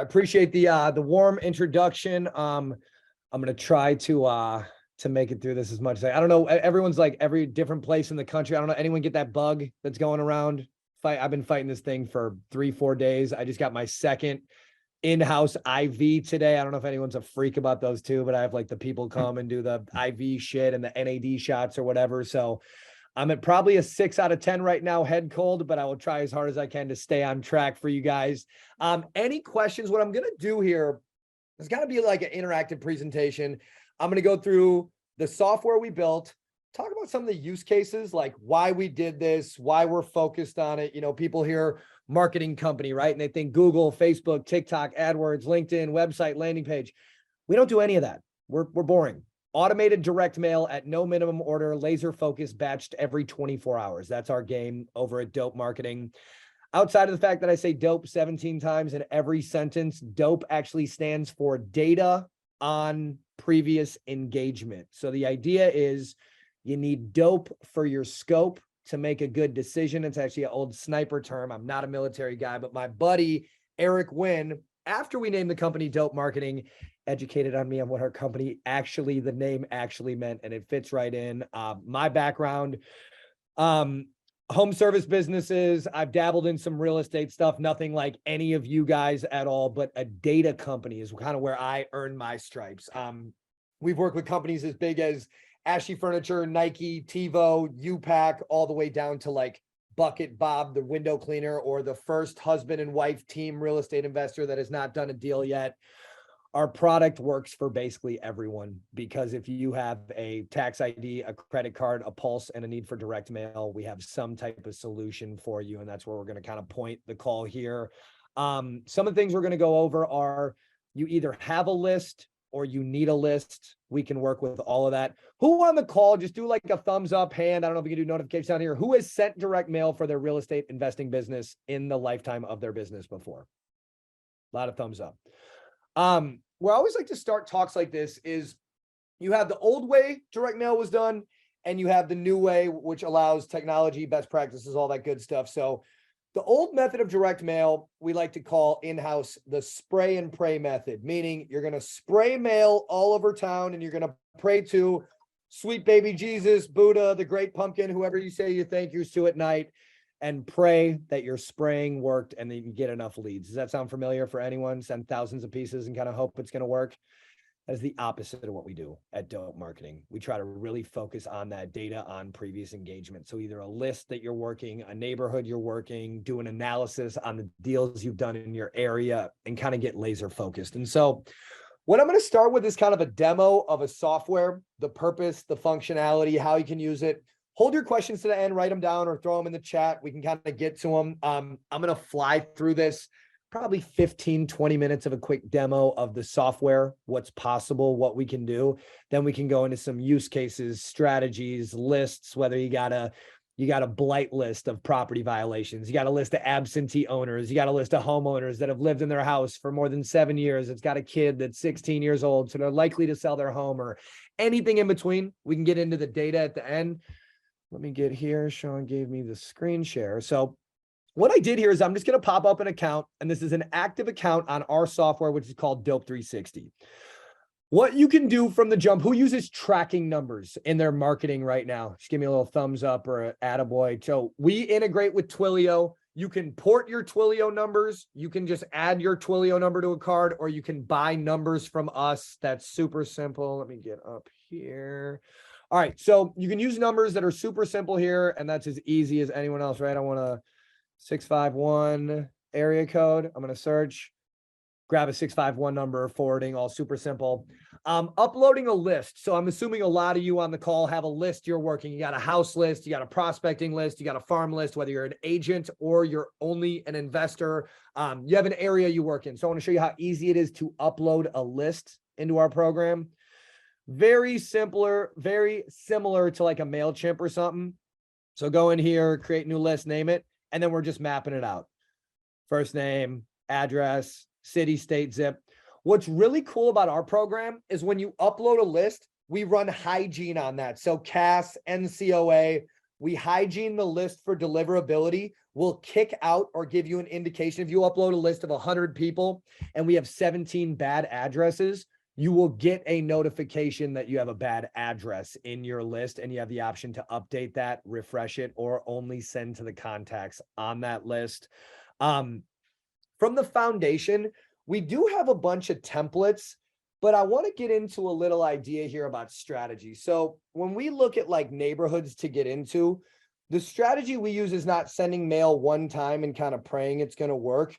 appreciate the warm introduction. I'm gonna try to make it through this as much as I don't know. Everyone's like every different place in the country. I don't know. Anyone get that bug that's going around? I've been fighting this thing for 3-4 days. I just got my second in-house IV today. I don't know if anyone's a freak about those two, but I have like the people come and do the IV shit and the NAD shots or whatever. So I'm at probably a 6 out of 10 right now, head cold, but I will try as hard as I can to stay on track for you guys. Any questions? What I'm going to do here, it's got to be like an interactive presentation. I'm going to go through the software we built, talk about some of the use cases, like why we did this, why we're focused on it. You know, people hear marketing company, right? And they think Google, Facebook, TikTok, AdWords, LinkedIn, website, landing page. We don't do any of that. We're boring. Automated direct mail at no minimum order, laser focus, batched every 24 hours. That's our game over at Dope Marketing. Outside of the fact that I say dope 17 times in every sentence, dope actually stands for data on previous engagement. So the idea is you need dope for your scope to make a good decision. It's actually an old sniper term. I'm not a military guy, but my buddy, Eric Wynn, after we named the company Dope Marketing, educated on me on what our company actually, the name actually meant, and it fits right in. My background, home service businesses. I've dabbled in some real estate stuff, nothing like any of you guys at all, but a data company is kind of where I earned my stripes. We've worked with companies as big as Ashley Furniture, Nike, TiVo, UPAC, all the way down to like Bucket Bob, the window cleaner, or the first husband and wife team real estate investor that has not done a deal yet. Our product works for basically everyone, because if you have a tax ID, a credit card, a pulse, and a need for direct mail, we have some type of solution for you. And that's where we're going to kind of point the call here. Some of the things we're going to go over are you either have a list or you need a list. We can work with all of that. Who on the call, just do like a thumbs up hand. I don't know if we can do notifications down here. Who has sent direct mail for their real estate investing business in the lifetime of their business before? A lot of thumbs up. Where I always like to start talks like this is you have the old way direct mail was done, and you have the new way, which allows technology, best practices, all that good stuff. So the old method of direct mail, we like to call in-house the spray and pray method, meaning you're going to spray mail all over town and you're going to pray to sweet baby Jesus, Buddha, the great pumpkin, whoever you say you thank yous to at night, and pray that your spraying worked and that you can get enough leads. Does that sound familiar for anyone? Send thousands of pieces and kind of hope it's going to work. That is the opposite of what we do at Dope Marketing. We try to really focus on that data on previous engagement. So either a list that you're working, a neighborhood you're working, do an analysis on the deals you've done in your area, and kind of get laser focused. And so what I'm going to start with is kind of a demo of a software, the purpose, the functionality, how you can use it. Hold your questions to the end, write them down or throw them in the chat. We can kind of get to them. I'm going to fly through this, probably 15, 20 minutes of a quick demo of the software, what's possible, what we can do. Then we can go into some use cases, strategies, lists, whether you got a blight list of property violations. You got a list of absentee owners. You got a list of homeowners that have lived in their house for more than 7 years. It's got a kid that's 16 years old, so they're likely to sell their home, or anything in between. We can get into the data at the end. Let me get here. Sean gave me the screen share. So what I did here is I'm just going to pop up an account, and this is an active account on our software, which is called Dope 360. What you can do from the jump, who uses tracking numbers in their marketing right now? Just give me a little thumbs up or an attaboy. So we integrate with Twilio. You can port your Twilio numbers. You can just add your Twilio number to a card, or you can buy numbers from us. That's super simple. Let me get up here. All right, so you can use numbers that are super simple here, and that's as easy as anyone else, right? I want a 651 area code. I'm going to search, grab a 651 number, forwarding, all super simple. Uploading a list. So I'm assuming a lot of you on the call have a list you're working. You got a house list, you got a prospecting list, you got a farm list, whether you're an agent or you're only an investor. You have an area you work in. So I want to show you how easy it is to upload a list into our program. Very similar to like a MailChimp or something. So go in here, create new list, name it, and then we're just mapping it out. First name, address, city, state, zip. What's really cool about our program is when you upload a list, we run hygiene on that. So CAS, NCOA, We hygiene the list for deliverability. We'll kick out or give you an indication. If you upload a list of 100 people and we have 17 bad addresses, you will get a notification that you have a bad address in your list, and you have the option to update that, refresh it, or only send to the contacts on that list. From the foundation, we do have a bunch of templates, but I want to get into a little idea here about strategy. So when we look at like neighborhoods to get into, the strategy we use is not sending mail one time and kind of praying it's going to work.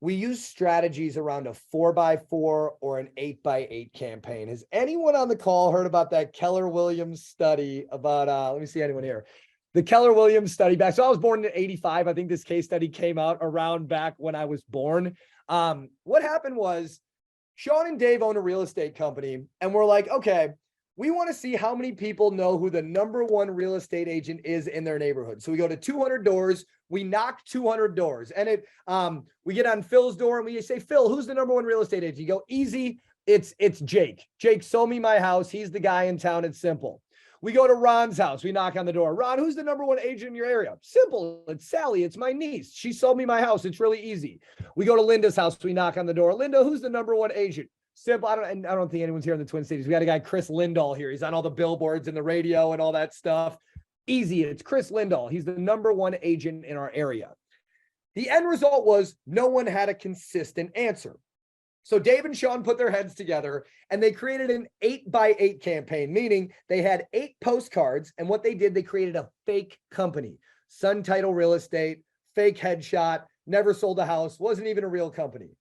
We use strategies around a 4x4 or an 8x8 campaign. Has anyone on the call heard about that Keller Williams study about, let me see anyone here. The Keller Williams study back. So I was born in 85. I think this case study came out around back when I was born. What happened was Sean and Dave own a real estate company, and we're like, okay, we want to see how many people know who the #1 real estate agent is in their neighborhood. So we go to 200 doors, we knock 200 doors, and we get on Phil's door and we say, Phil, who's the #1 real estate agent? You go, easy, it's Jake. Jake sold me my house. He's the guy in town. It's simple. We go to Ron's house. We knock on the door. Ron, who's the #1 agent in your area? Simple. It's Sally. It's my niece. She sold me my house. It's really easy. We go to Linda's house. We knock on the door. Linda, who's the #1 agent? Simple. I don't think anyone's here in the Twin Cities. We got a guy, Chris Lindahl, here. He's on all the billboards and the radio and all that stuff. Easy. It's Chris Lindahl. He's the #1 agent in our area. The end result was no one had a consistent answer. So Dave and Sean put their heads together and they created an 8x8 campaign, meaning they had 8 postcards. And what they did, they created a fake company, Sun Title Real Estate, fake headshot, never sold a house, wasn't even a real company.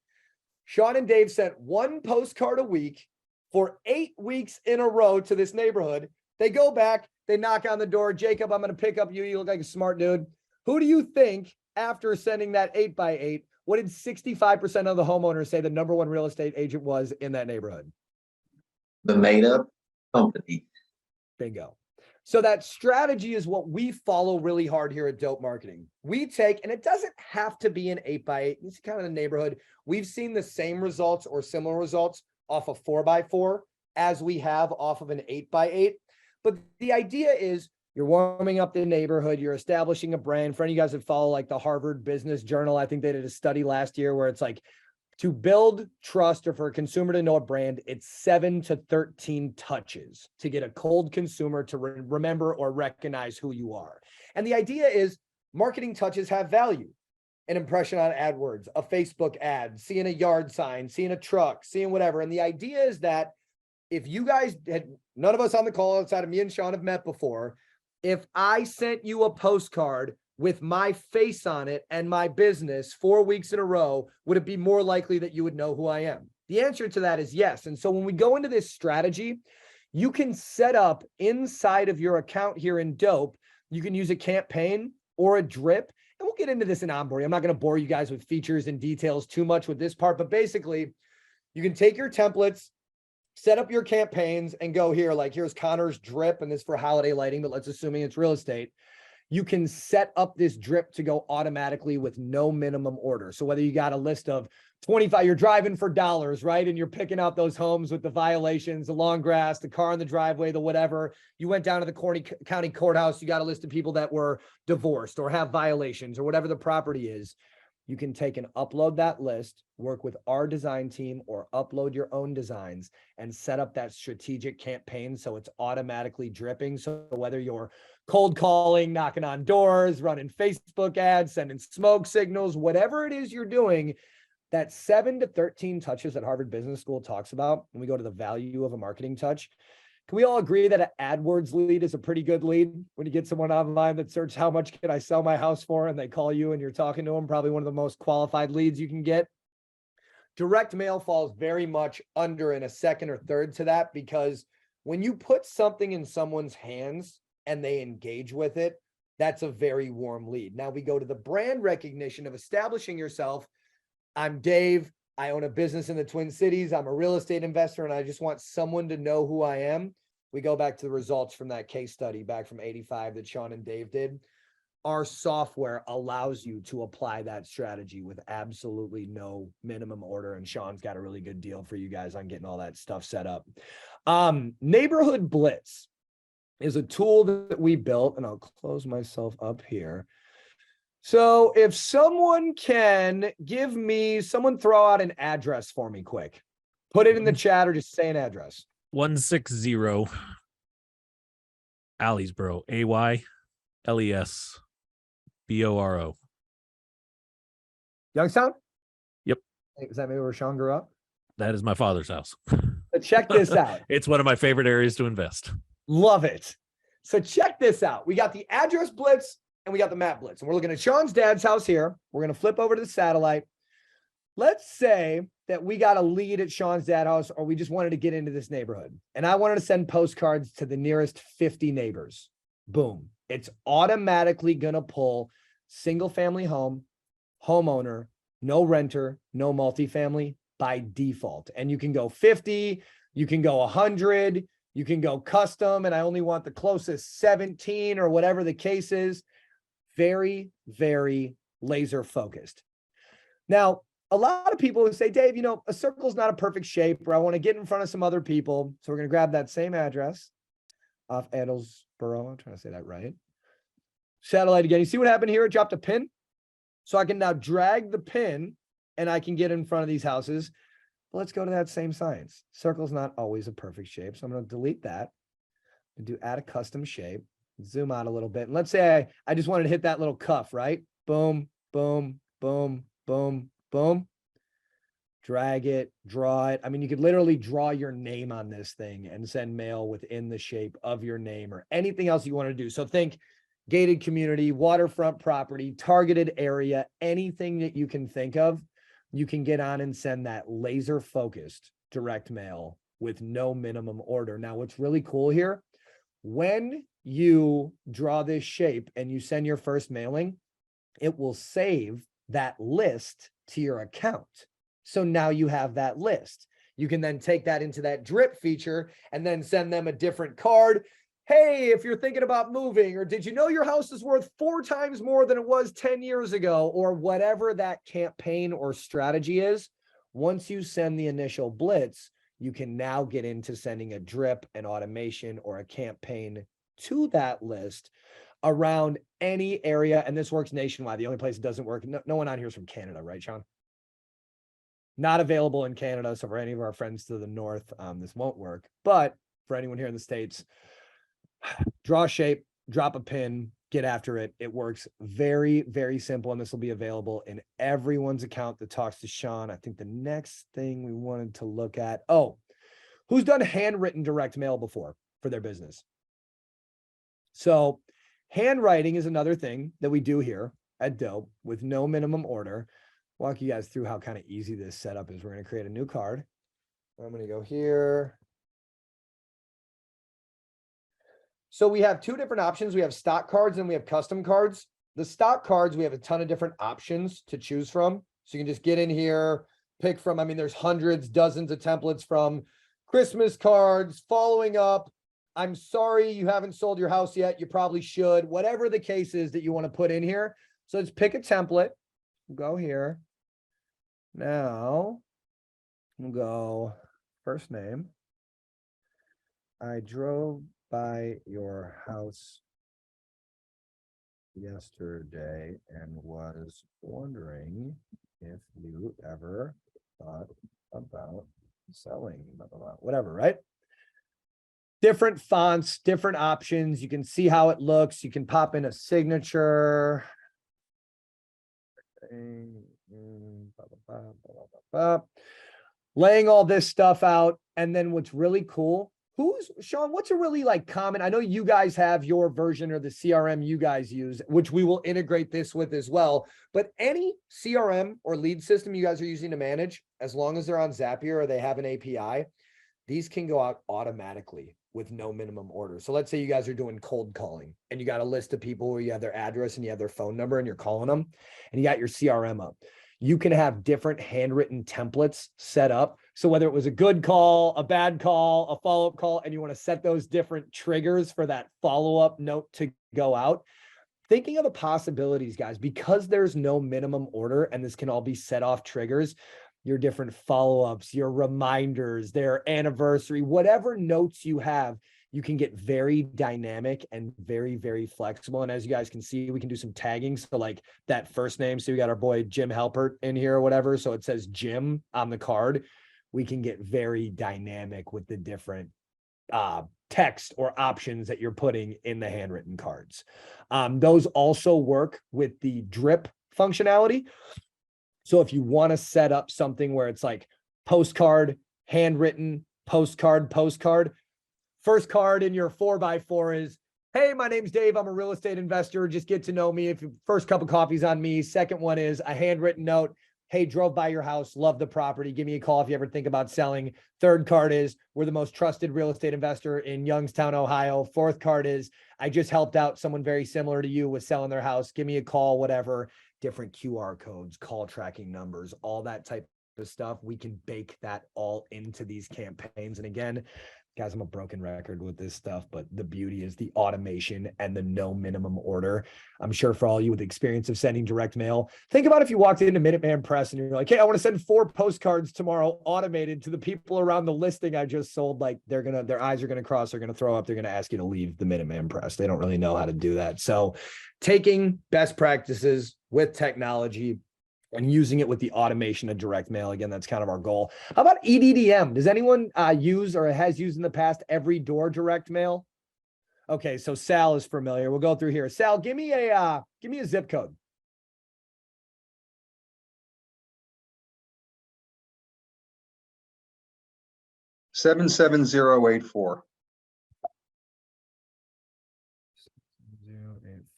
Sean and Dave sent 1 postcard a week for 8 weeks in a row to this neighborhood. They go back, they knock on the door. Jacob, I'm going to pick up you. You look like a smart dude. Who do you think, after sending that 8x8, what did 65% of the homeowners say the #1 real estate agent was in that neighborhood? The made up company. Bingo. So that strategy is what we follow really hard here at Dope Marketing. We take, and it doesn't have to be an 8x8. It's kind of the neighborhood. We've seen the same results or similar results off a 4x4 as we have off of an 8x8. But the idea is you're warming up the neighborhood. You're establishing a brand. For any of you guys that follow like the Harvard Business Journal, I think they did a study last year where it's like, to build trust or for a consumer to know a brand, it's 7 to 13 touches to get a cold consumer to remember or recognize who you are. And the idea is marketing touches have value. An impression on AdWords, a Facebook ad, seeing a yard sign, seeing a truck, seeing whatever. And the idea is that if you guys had, none of us on the call outside of me and Sean have met before, if I sent you a postcard with my face on it and my business 4 weeks in a row, would it be more likely that you would know who I am? The answer to that is yes. And so when we go into this strategy, you can set up inside of your account here in Dope, you can use a campaign or a drip. And we'll get into this in onboarding. I'm not going to bore you guys with features and details too much with this part, but basically you can take your templates, set up your campaigns and go here, like here's Connor's drip and this for holiday lighting, but let's assuming it's real estate. You can set up this drip to go automatically with no minimum order. So whether you got a list of 25, you're driving for dollars, right? And you're picking out those homes with the violations, the long grass, the car in the driveway, the whatever. You went down to the county courthouse, you got a list of people that were divorced or have violations or whatever the property is. You can take and upload that list, work with our design team or upload your own designs and set up that strategic campaign so it's automatically dripping. So whether you're cold calling, knocking on doors, running Facebook ads, sending smoke signals, whatever it is you're doing, that 7 to 13 touches that Harvard Business School talks about when we go to the value of a marketing touch. Can we all agree that an AdWords lead is a pretty good lead when you get someone online that searches how much can I sell my house for and they call you and you're talking to them, probably one of the most qualified leads you can get. Direct mail falls very much under in a second or third to that, because when you put something in someone's hands and they engage with it, that's a very warm lead. Now we go to the brand recognition of establishing yourself. I'm Dave. I own a business in the Twin Cities. I'm a real estate investor and I just want someone to know who I am. We go back to the results from that case study back from 85 that Sean and Dave did. Our software allows you to apply that strategy with absolutely no minimum order. And Sean's got a really good deal for you guys on getting all that stuff set up. Neighborhood Blitz. is a tool that we built, and I'll close myself up here. So if someone can give me, someone throw out an address for me quick. Put it in the chat or just say an address. 160 Alleysboro, AYLESBORO. Youngstown? Yep. Is that maybe where Sean grew up? That is my father's house. But check this out. It's one of my favorite areas to invest. Love it. So check this out. We got the address blitz and we got the map blitz. And we're looking at Sean's dad's house here. We're going to flip over to the satellite. Let's say that we got a lead at Sean's dad's house, or we just wanted to get into this neighborhood. And I wanted to send postcards to the nearest 50 neighbors. Boom. It's automatically going to pull single family home, homeowner, no renter, no multifamily by default. And you can go 50, you can go 100, you can go custom, and I only want the closest 17 or whatever the case is. Very, very laser focused. Now, a lot of people would say, Dave, you know, a circle is not a perfect shape, or I want to get in front of some other people. So we're going to grab that same address off Edelsboro. I'm trying to say that right. Satellite again. You see what happened here? It dropped a pin. So I can now drag the pin and I can get in front of these houses. But let's go to that same science. Circle's not always a perfect shape. So I'm going to delete that and do add a custom shape. Zoom out a little bit. And let's say I just wanted to hit that little cuff, right? Boom, boom, boom, boom, boom. Drag it, draw it. I mean, you could literally draw your name on this thing and send mail within the shape of your name or anything else you want to do. So think gated community, waterfront property, targeted area, anything that you can think of, you can get on and send that laser focused direct mail with no minimum order. Now, what's really cool here, when you draw this shape and you send your first mailing, it will save that list to your account. So now you have that list. You can then take that into that drip feature and then send them a different card. Hey, if you're thinking about moving, or did you know your house is worth 4 times more than it was 10 years ago, or whatever that campaign or strategy is. Once you send the initial blitz, you can now get into sending a drip, an automation, or a campaign to that list around any area. And this works nationwide. The only place it doesn't work, no one on here is from Canada, right, Sean? Not available in Canada. So for any of our friends to the north, this won't work. But for anyone here in the States, draw a shape, drop a pin, get after it. It works very, very simple. And this will be available in everyone's account that talks to Sean. I think the next thing we wanted to look at, who's done handwritten direct mail before for their business? So handwriting is another thing that we do here at Dope with no minimum order. Walk you guys through how kind of easy this setup is. We're going to create a new card. I'm going to go here. So we have 2 different options. We have stock cards and we have custom cards. The stock cards, we have a ton of different options to choose from. So you can just get in here, pick from, I mean, there's hundreds, dozens of templates from Christmas cards, following up. I'm sorry you haven't sold your house yet. You probably should. Whatever the case is that you want to put in here. So let's pick a template. Go here. Now we'll go first name. I drove by your house yesterday and was wondering if you ever thought about selling, blah, blah, blah, whatever, right? Different fonts, different options. You can see how it looks. You can pop in a signature. Laying all this stuff out. And then what's really cool, Sean, what's a really like common, I know you guys have your version or the CRM you guys use, which we will integrate this with as well, but any CRM or lead system you guys are using to manage, as long as they're on Zapier or they have an API, these can go out automatically with no minimum order. So let's say you guys are doing cold calling and you got a list of people where you have their address and you have their phone number and you're calling them and you got your CRM up. You can have different handwritten templates set up. So whether it was a good call, a bad call, a follow-up call, and you want to set those different triggers for that follow-up note to go out, thinking of the possibilities, guys, because there's no minimum order and this can all be set off triggers, your different follow-ups, your reminders, their anniversary, whatever notes you have, you can get very dynamic and very, very flexible. And as you guys can see, we can do some tagging. So like that first name. So we got our boy Jim Halpert in here or whatever. So it says Jim on the card. We can get very dynamic with the different text or options that you're putting in the handwritten cards. Those also work with the drip functionality. So if you want to set up something where it's like postcard, handwritten, postcard, first card in your 4x4 is, hey, my name's Dave. I'm a real estate investor. Just get to know me. If your first cup of coffee's on me. Second one is a handwritten note. Hey, drove by your house, love the property. Give me a call if you ever think about selling. Third card is, we're the most trusted real estate investor in Youngstown, Ohio. Fourth card is, I just helped out someone very similar to you with selling their house. Give me a call, whatever. Different QR codes, call tracking numbers, all that type of stuff. We can bake that all into these campaigns. And again, guys, I'm a broken record with this stuff, but the beauty is the automation and the no minimum order. I'm sure for all you with experience of sending direct mail, think about if you walked into Minuteman Press and you're like, hey, I want to send 4 postcards tomorrow automated to the people around the listing I just sold. Like their eyes are going to cross, they're going to throw up. They're going to ask you to leave the Minuteman Press. They don't really know how to do that. So taking best practices with technology and using it with the automation of direct mail. Again, that's kind of our goal. How about EDDM? Does anyone use or has used in the past every door direct mail? Okay, so Sal is familiar. We'll go through here. Sal, give me a zip code. Seven 77084.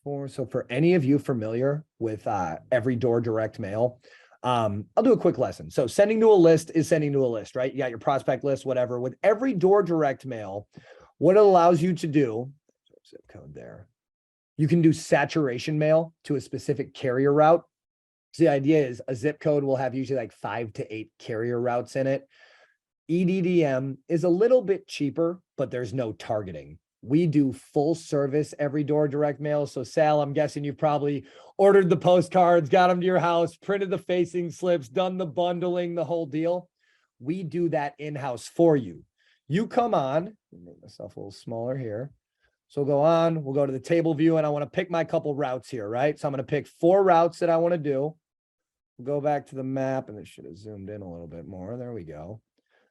084. So for any of you familiar with every door direct mail, I'll do a quick lesson. So sending to a list is sending to a list, right? You got your prospect list, whatever. With every door direct mail, what it allows you to do, zip code there, you can do saturation mail to a specific carrier route. So the idea is a zip code will have usually like 5 to 8 carrier routes in it. EDDM is a little bit cheaper, but there's no targeting. We do full service every door direct mail. So Sal, I'm guessing you've probably ordered the postcards, got them to your house, printed the facing slips, done the bundling, the whole deal. We do that in-house for you. You come on, make myself a little smaller here. So we'll go on, we'll go to the table view, and I want to pick my couple routes here, right? So I'm going to pick 4 routes that I want to do. We'll go back to the map, and it should have zoomed in a little bit more. There we go.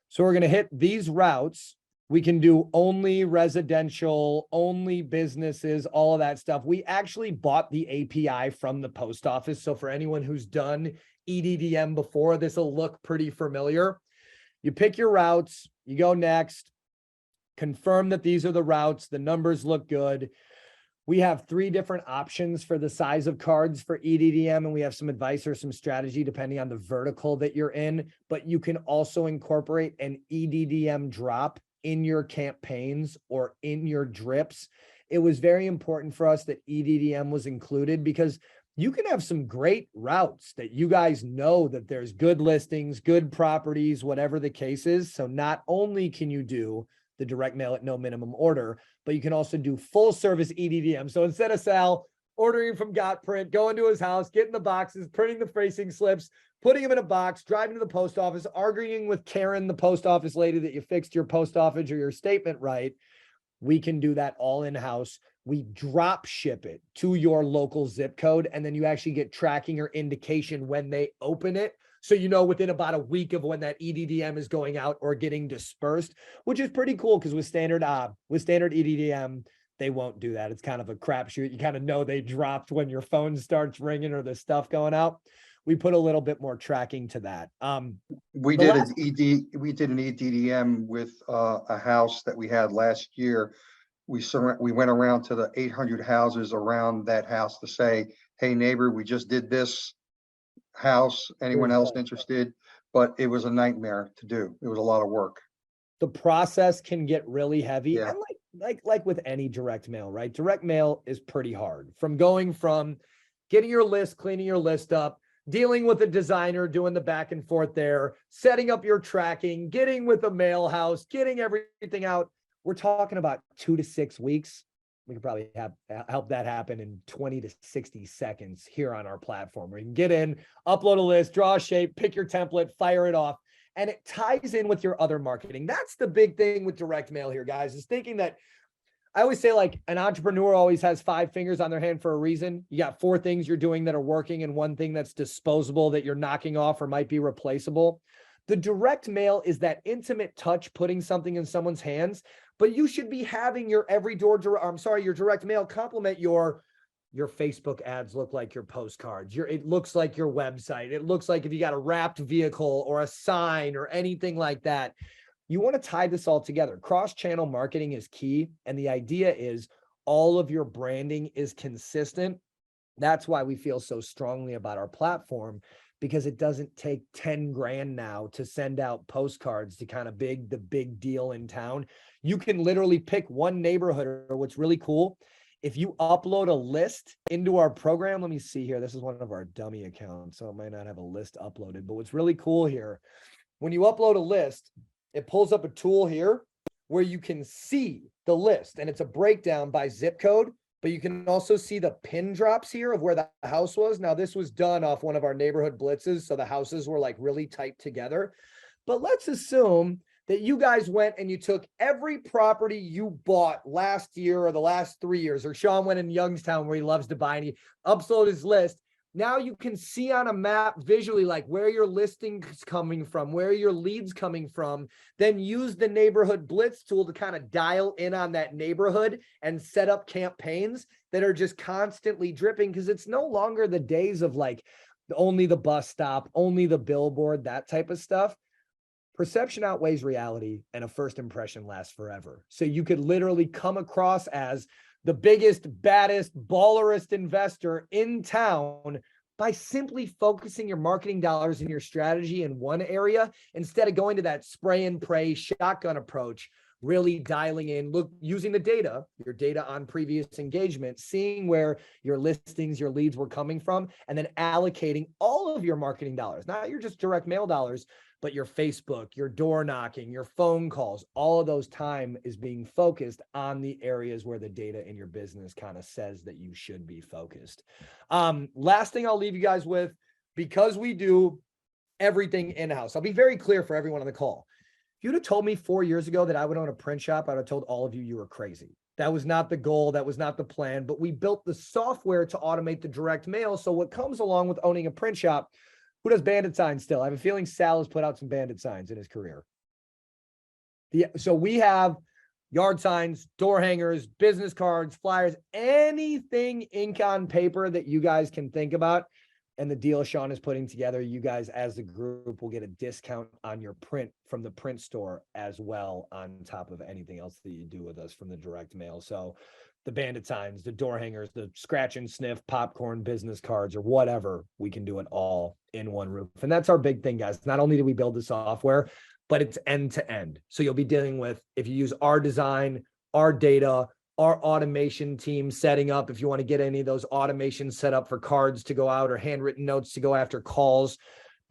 So we're going to hit these routes. We can do only residential, only businesses, all of that stuff. We actually bought the API from the post office. So for anyone who's done EDDM before, this will look pretty familiar. You pick your routes, you go next, confirm that these are the routes, the numbers look good. We have 3 different options for the size of cards for EDDM, and we have some advice or some strategy depending on the vertical that you're in, but you can also incorporate an EDDM drop in your campaigns or in your drips. It was very important for us that EDDM was included because you can have some great routes that you guys know that there's good listings, good properties, whatever the case is. So not only can you do the direct mail at no minimum order, but you can also do full service EDDM. So instead of Sal ordering from Got Print, going to his house, getting the boxes, printing the facing slips, putting them in a box, driving to the post office, arguing with Karen, the post office lady, that you fixed your post office or your statement right, we can do that all in-house. We drop ship it to your local zip code, and then you actually get tracking or indication when they open it. So you know within about a week of when that EDDM is going out or getting dispersed, which is pretty cool because with standard EDDM, they won't do that. It's kind of a crapshoot. You kind of know they dropped when your phone starts ringing or the stuff going out. We put a little bit more tracking to that. We did an EDDM with a house that we had last year. We went around to the 800 houses around that house to say, hey neighbor, we just did this house. Anyone else interested? But it was a nightmare to do. It was a lot of work. The process can get really heavy. Yeah. And like with any direct mail, right? Direct mail is pretty hard. From going from getting your list, cleaning your list up, dealing with a designer, doing the back and forth there, setting up your tracking, getting with a mail house, getting everything out. We're talking about 2 to 6 weeks. We could probably help that happen in 20 to 60 seconds here on our platform, where you can get in, upload a list, draw a shape, pick your template, fire it off. and it ties in with your other marketing. That's the big thing with direct mail here, guys, is thinking that I always say, like, an entrepreneur always has 5 fingers on their hand for a reason. You got 4 things you're doing that are working and 1 thing that's disposable that you're knocking off or might be replaceable. The direct mail is that intimate touch, putting something in someone's hands, but you should be having your your direct mail complement your Facebook ads look like your postcards. It looks like your website. It looks like if you got a wrapped vehicle or a sign or anything like that. You want to tie this all together. Cross-channel marketing is key. And the idea is all of your branding is consistent. That's why we feel so strongly about our platform, because it doesn't take 10 grand now to send out postcards to kind of the big deal in town. You can literally pick one neighborhood, or what's really cool, if you upload a list into our program, let me see here. This is one of our dummy accounts, so it might not have a list uploaded, but what's really cool here, when you upload a list, it pulls up a tool here where you can see the list, and it's a breakdown by zip code, but you can also see the pin drops here of where the house was. Now, this was done off one of our neighborhood blitzes, so the houses were like really tight together. But let's assume that you guys went and you took every property you bought last year or the last 3 years, or Sean went in Youngstown where he loves to buy and he uploaded his list. Now you can see on a map visually, like, where your listing's coming from, where your leads coming from, then use the Neighborhood Blitz tool to kind of dial in on that neighborhood and set up campaigns that are just constantly dripping, because it's no longer the days of like only the bus stop, only the billboard, that type of stuff. Perception outweighs reality, and a first impression lasts forever. So you could literally come across as the biggest, baddest, ballerest investor in town by simply focusing your marketing dollars and your strategy in one area, instead of going to that spray and pray shotgun approach, really dialing in, using the data, your data on previous engagement, seeing where your listings, your leads were coming from, and then allocating all of your marketing dollars, not your just direct mail dollars, but your Facebook, your door knocking, your phone calls, all of those time is being focused on the areas where the data in your business kind of says that you should be focused. Last thing I'll leave you guys with, because we do everything in-house, I'll be very clear for everyone on the call. If you'd have told me 4 years ago that I would own a print shop, I would have told all of you, you were crazy. That was not the goal. That was not the plan, but we built the software to automate the direct mail. So what comes along with owning a print shop? Who does bandit signs still? I have a feeling Sal has put out some bandit signs in his career. So we have yard signs, door hangers, business cards, flyers, anything ink on paper that you guys can think about. And the deal Sean is putting together, you guys as a group will get a discount on your print from the print store as well, on top of anything else that you do with us from the direct mail. So the bandit signs, the door hangers, the scratch and sniff, popcorn, business cards, or whatever, we can do it all in one roof. And that's our big thing, guys. Not only do we build the software, but it's end to end. So you'll be dealing with, if you use our design, our data, our automation team setting up, if you want to get any of those automations set up for cards to go out or handwritten notes to go after calls,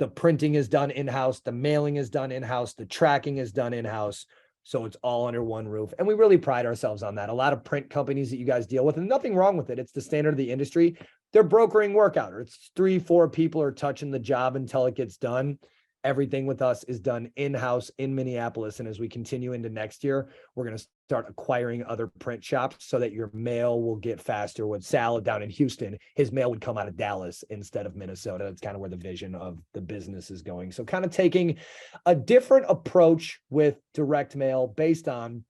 the printing is done in-house, the mailing is done in-house, the tracking is done in-house. So it's all under one roof. And we really pride ourselves on that. A lot of print companies that you guys deal with, and nothing wrong with it, it's the standard of the industry, they're brokering work out, or it's 3-4 people are touching the job until it gets done. Everything with us is done in-house in Minneapolis. And as we continue into next year, we're going to start acquiring other print shops so that your mail will get faster. With Sal down in Houston, his mail would come out of Dallas instead of Minnesota. That's kind of where the vision of the business is going. So kind of taking a different approach with direct mail based on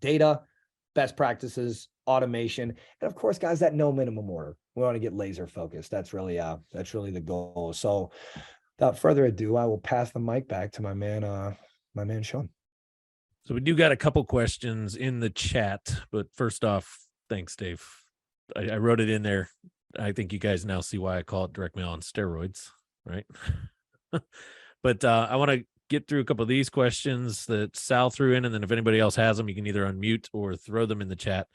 data, best practices, automation, and of course, guys, that no minimum order. We want to get laser focused. That's really the goal. So without further ado, I will pass the mic back to my man Sean. So we do got a couple questions in the chat, but first off, thanks, Dave. I wrote it in there. I think you guys now see why I call it direct mail on steroids, right? But I want to get through a couple of these questions that Sal threw in, and then if anybody else has them, you can either unmute or throw them in the chat.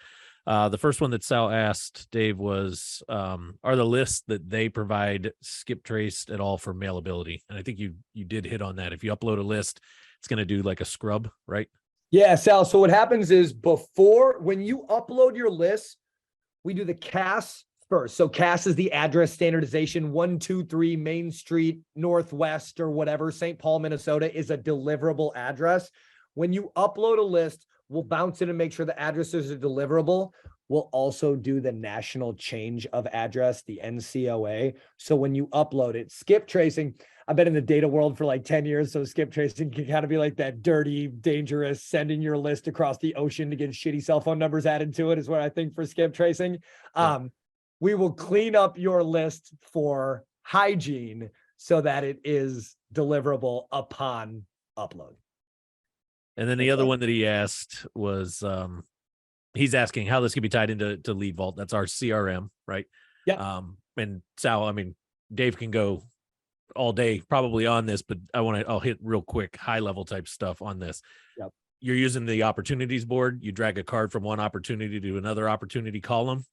The first one that Sal asked Dave was, are the lists that they provide skip traced at all for mailability? And I think you did hit on that. If you upload a list, it's going to do like a scrub, right? Yeah, Sal. So what happens is, when you upload your list, we do the CAS first. So CAS is the address standardization. 123 Main Street Northwest or whatever, St. Paul, Minnesota is a deliverable address. When you upload a list, we'll bounce it and make sure the addresses are deliverable. We'll also do the national change of address, the NCOA. So when you upload it, skip tracing, I've been in the data world for like 10 years. So skip tracing can kind of be like that dirty, dangerous, sending your list across the ocean to get shitty cell phone numbers added to it is what I think for skip tracing. We will clean up your list for hygiene so that it is deliverable upon upload. And then the other one that he asked was, he's asking how this can be tied into Lead Vault. That's our CRM, right? Yeah. And Sal, I mean, Dave can go all day probably on this, but I'll hit real quick, high level type stuff on this. Yep. You're using the opportunities board. You drag a card from one opportunity to another opportunity column.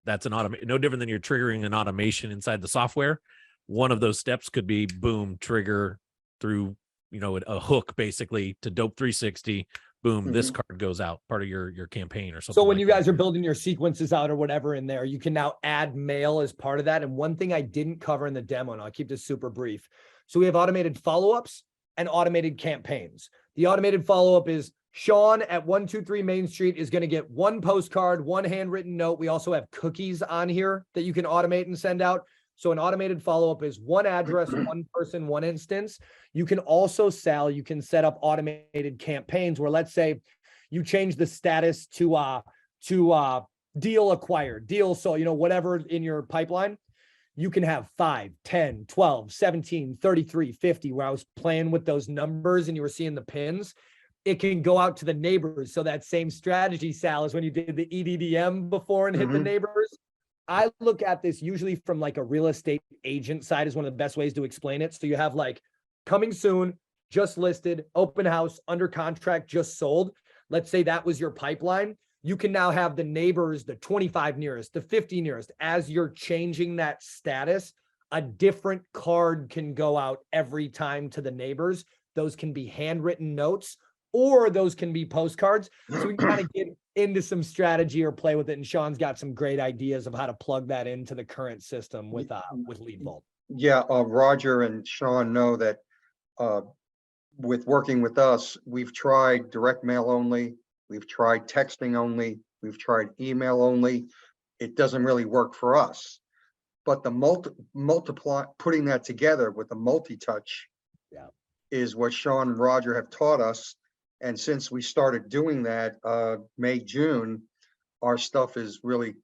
That's an no different than you're triggering an automation inside the software. One of those steps could be boom, trigger through, a hook basically to Dope 360. Boom, this card goes out, part of your campaign or something. So when like you guys are building your sequences out or whatever in there, you can now add mail as part of that. And one thing I didn't cover in the demo, and I'll keep this super brief. So we have automated follow-ups and automated campaigns. The automated follow-up is Sean at 123 Main Street is going to get one postcard, one handwritten note. We also have cookies on here that you can automate and send out. So an automated follow-up is one address, one person, one instance. You can also, Sal, you can set up automated campaigns where, let's say you change the status to deal acquired, deal. So, whatever in your pipeline, you can have 5, 10, 12, 17, 33, 50, where I was playing with those numbers and you were seeing the pins. It can go out to the neighbors. So that same strategy, Sal, is when you did the EDDM before and hit the neighbors. I look at this usually from like a real estate agent side is one of the best ways to explain it. So you have like coming soon, just listed, open house, under contract, just sold. Let's say that was your pipeline. You can now have the neighbors, the 25 nearest, the 50 nearest. As you're changing that status, a different card can go out every time to the neighbors. Those can be handwritten notes, or those can be postcards. So we can kind of get into some strategy or play with it. And Sean's got some great ideas of how to plug that into the current system with Lead Vault. Yeah, Roger and Sean know that with working with us, we've tried direct mail only, we've tried texting only, we've tried email only. It doesn't really work for us. But the putting that together with the multi-touch is what Sean and Roger have taught us. And since we started doing that May, June, our stuff is really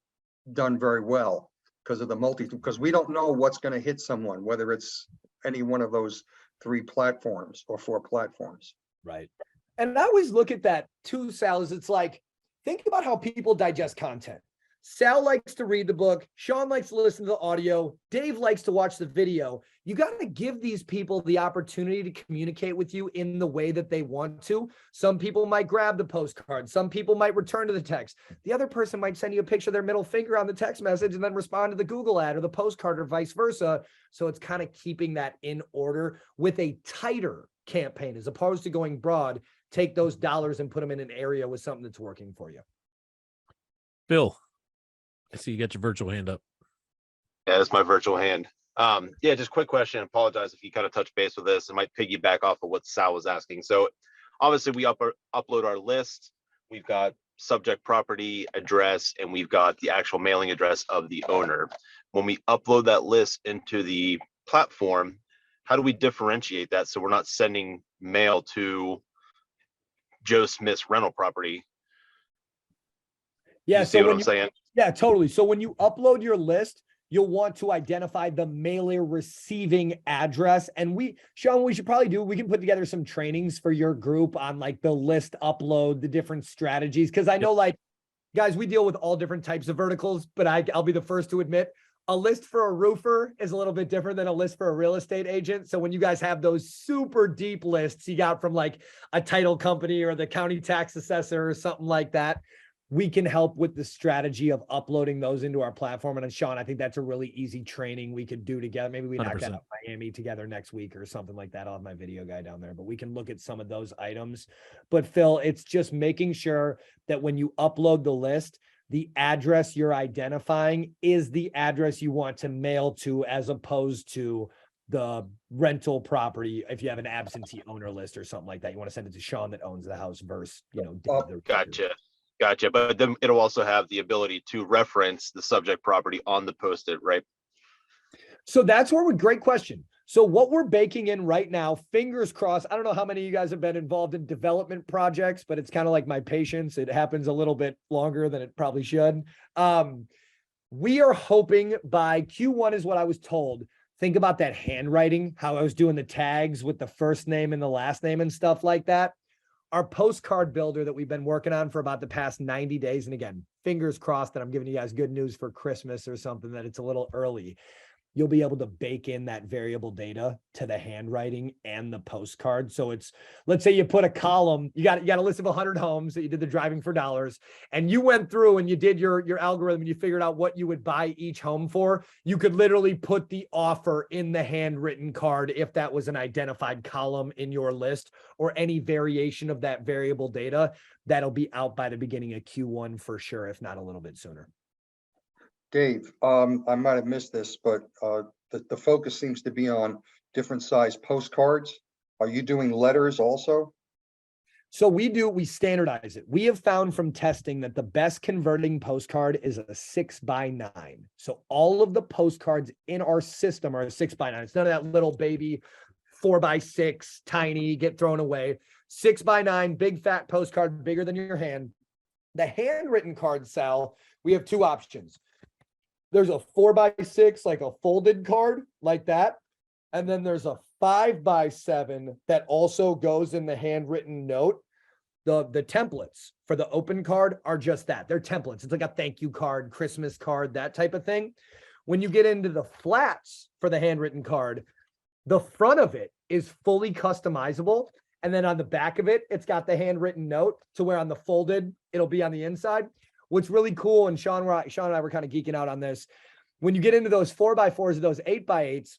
done very well because of the because we don't know what's going to hit someone, whether it's any one of those 3 platforms or 4 platforms. Right. And I always look at that too, Sal, is it's like, think about how people digest content. Sal likes to read the book. Sean likes to listen to the audio. Dave likes to watch the video. You got to give these people the opportunity to communicate with you in the way that they want to. Some people might grab the postcard. Some people might return to the text. The other person might send you a picture of their middle finger on the text message and then respond to the Google ad or the postcard or vice versa. So it's kind of keeping that in order with a tighter campaign as opposed to going broad. Take those dollars and put them in an area with something that's working for you. Bill, I see you got your virtual hand up. Yeah, that's my virtual hand. Yeah, just quick question. Apologize if you kind of touch base with this. It might piggyback off of what Sal was asking. So obviously we upload our list. We've got subject property address, and we've got the actual mailing address of the owner. When we upload that list into the platform, how do we differentiate that so we're not sending mail to Joe Smith's rental property? Yeah, you see what I'm saying? Yeah, totally. So when you upload your list, you'll want to identify the mailer receiving address. And Sean, we should probably we can put together some trainings for your group on like the list upload, the different strategies. Cause I know like, guys, we deal with all different types of verticals, but I'll be the first to admit a list for a roofer is a little bit different than a list for a real estate agent. So when you guys have those super deep lists you got from like a title company or the county tax assessor or something like that, we can help with the strategy of uploading those into our platform. And Sean, I think that's a really easy training we could do together. Maybe we knock 100%. that out in Miami together next week or something like that. I'll have my video guy down there, but we can look at some of those items. But Phil, it's just making sure that when you upload the list, the address you're identifying is the address you want to mail to, as opposed to the rental property. If you have an absentee owner list or something like that, you want to send it to Sean that owns the house versus, Dave, the Gotcha. Gotcha. But then it'll also have the ability to reference the subject property on the post-it, right? So that's where great question. So what we're baking in right now, fingers crossed, I don't know how many of you guys have been involved in development projects, but it's kind of like my patience. It happens a little bit longer than it probably should. We are hoping by Q1 is what I was told. Think about that handwriting, how I was doing the tags with the first name and the last name and stuff like that. Our postcard builder that we've been working on for about the past 90 days. And again, fingers crossed that I'm giving you guys good news for Christmas or something, that it's a little early. You'll be able to bake in that variable data to the handwriting and the postcard. So it's, let's say you put a column, you got a list of 100 homes that you did the driving for dollars, and you went through and you did your algorithm and you figured out what you would buy each home for. You could literally put the offer in the handwritten card if that was an identified column in your list, or any variation of that variable data. That'll be out by the beginning of Q1 for sure, if not a little bit sooner. Dave, I might have missed this, but the focus seems to be on different size postcards. Are you doing letters also? So we standardize it. We have found from testing that the best converting postcard is a 6x9. So all of the postcards in our system are a 6x9. It's none of that little baby 4x6 tiny get thrown away. 6x9 big fat postcard, bigger than your hand. The handwritten card, Sal, we have two options. There's a 4x6, like a folded card like that. And then there's a 5x7 that also goes in the handwritten note. The templates for the open card are just that. They're templates. It's like a thank you card, Christmas card, that type of thing. When you get into the flats for the handwritten card, the front of it is fully customizable. And then on the back of it, it's got the handwritten note, to where on the folded, it'll be on the inside. What's really cool, and Sean and I were kind of geeking out on this, when you get into those 4x4s or those 8x8s,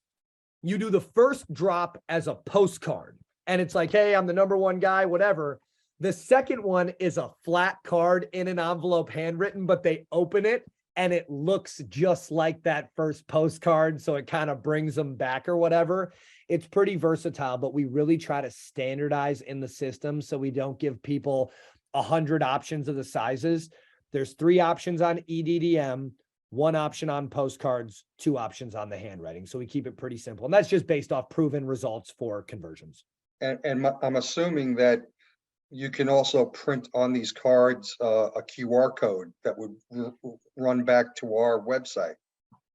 you do the first drop as a postcard. And it's like, hey, I'm the #1 guy, whatever. The second one is a flat card in an envelope, handwritten, but they open it and it looks just like that first postcard. So it kind of brings them back or whatever. It's pretty versatile, but we really try to standardize in the system so we don't give people 100 options of the sizes. There's 3 options on EDDM, 1 option on postcards, 2 options on the handwriting. So we keep it pretty simple. And that's just based off proven results for conversions. And I'm assuming that you can also print on these cards a QR code that would run back to our website.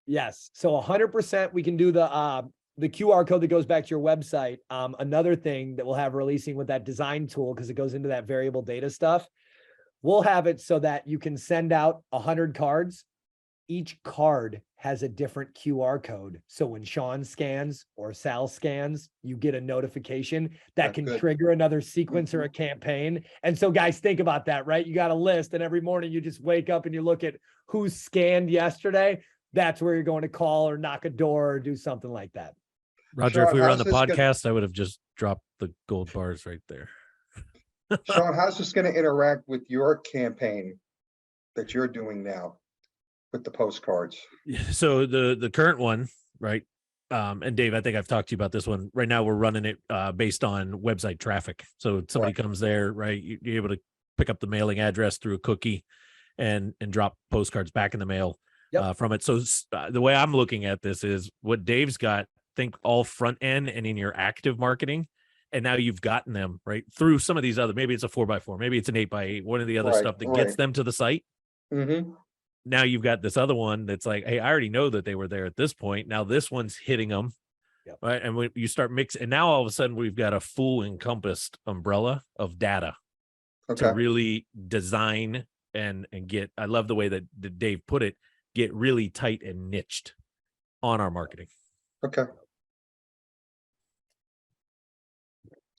Yes. So 100% we can do the QR code that goes back to your website. Another thing that we'll have releasing with that design tool, because it goes into that variable data stuff, we'll have it so that you can send out 100 cards. Each card has a different QR code. So when Sean scans or Sal scans, you get a notification that can trigger another sequence or a campaign. And so guys, think about that, right? You got a list, and every morning you just wake up and you look at who's scanned yesterday. That's where you're going to call or knock a door or do something like that. Roger, Sean, if we were on the how's this podcast, I would have just dropped the gold bars right there. Sean, how's this going to interact with your campaign that you're doing now with the postcards? So the current one, right? And Dave, I think I've talked to you about this one. Right now, we're running it based on website traffic. So somebody comes there, right? You're able to pick up the mailing address through a cookie and drop postcards back in the mail from it. So the way I'm looking at this is what Dave's got, think all front end and in your active marketing. And now you've gotten them right through some of these other, maybe it's a 4x4, maybe it's an 8x8, one of the other stuff that gets them to the site. Mm-hmm. Now you've got this other one that's like, hey, I already know that they were there at this point. Now this one's hitting them. Right. And when you start mixing, and now all of a sudden we've got a full encompassed umbrella of data to really design and get, I love the way that Dave put it, get really tight and niched on our marketing. Okay.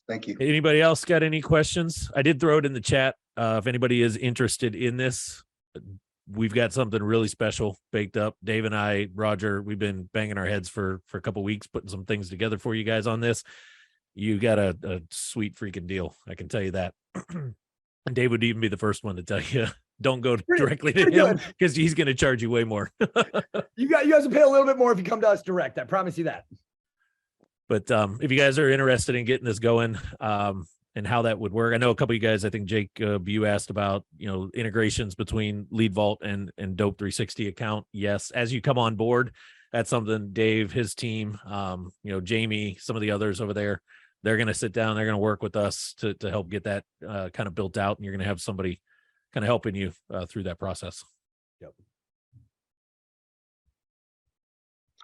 Thank you. Anybody else got any questions? I did throw it in the chat. If anybody is interested in this, we've got something really special baked up. Dave and I, Roger, we've been banging our heads for a couple of weeks, putting some things together for you guys on this. You got a sweet freaking deal. I can tell you that. And Dave would even be the first one to tell you don't go Pretty- directly to pretty him good. because he's going to charge you way more. You guys will pay a little bit more if you come to us direct. I promise you that. But if you guys are interested in getting this going, and how that would work, I know a couple of you guys, I think Jake, you asked about, integrations between Lead Vault and Dope 360 account. Yes. As you come on board, that's something Dave, his team, Jamie, some of the others over there, they're going to sit down, they're going to work with us to help get that kind of built out. And you're going to have somebody kind of helping you through that process. Yep.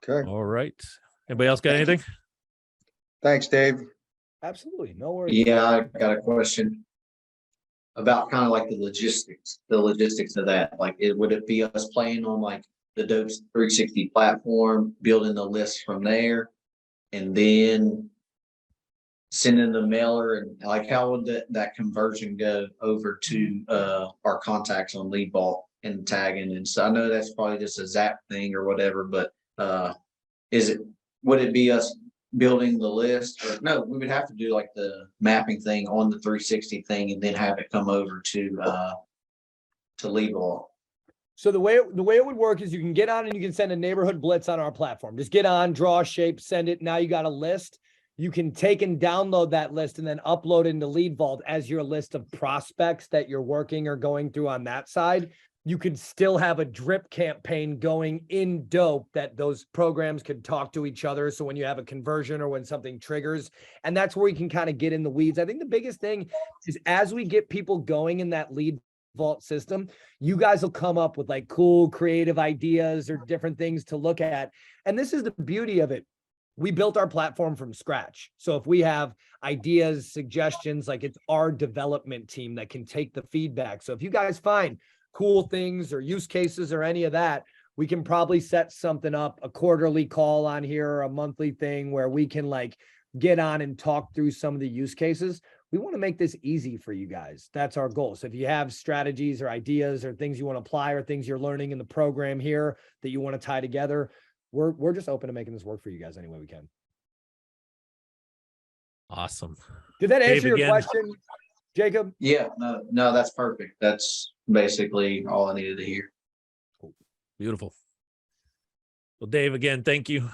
Okay, All right. Anybody else got Thank you. anything? thanks, Dave. Absolutely. No worries. Yeah, I got a question about kind of like the logistics of that. Like, would it be us playing on like the Dope 360 platform, building the list from there, and then sending the mailer, and like how would that conversion go over to our contacts on Lead Vault and tagging? And so I know that's probably just a Zap thing or whatever, but would it be us building the list? Or no, we would have to do like the mapping thing on the 360 thing and then have it come over to Lead Vault. So the way it would work is you can get on and you can send a Neighborhood Blitz on our platform. Just get on, draw a shape, send it. Now you got a list. You can take and download that list and then upload it into Lead Vault as your list of prospects that you're working or going through on that side. You could still have a drip campaign going in Dope that those programs could talk to each other. So when you have a conversion or when something triggers, and that's where you can kind of get in the weeds. I think the biggest thing is as we get people going in that Lead Vault system, you guys will come up with like cool creative ideas or different things to look at. And this is the beauty of it. We built our platform from scratch. So if we have ideas, suggestions, like it's our development team that can take the feedback. So if you guys find cool things or use cases or any of that, we can probably set something up, a quarterly call on here or a monthly thing where we can like get on and talk through some of the use cases. We want to make this easy for you guys. That's our goal. So if you have strategies or ideas or things you want to apply or things you're learning in the program here that you want to tie together, we're just open to making this work for you guys any way we can. Awesome. Did that Dave, answer your again. question, Jacob? Yeah, no, that's perfect. That's basically all I needed to hear. Beautiful. Well, Dave, again, thank you.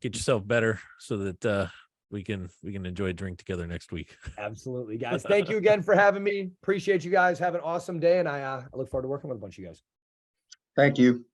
Get yourself better so that we can enjoy a drink together next week. Absolutely, guys. Thank you again for having me. Appreciate you guys. Have an awesome day. And I look forward to working with a bunch of you guys. Thank you.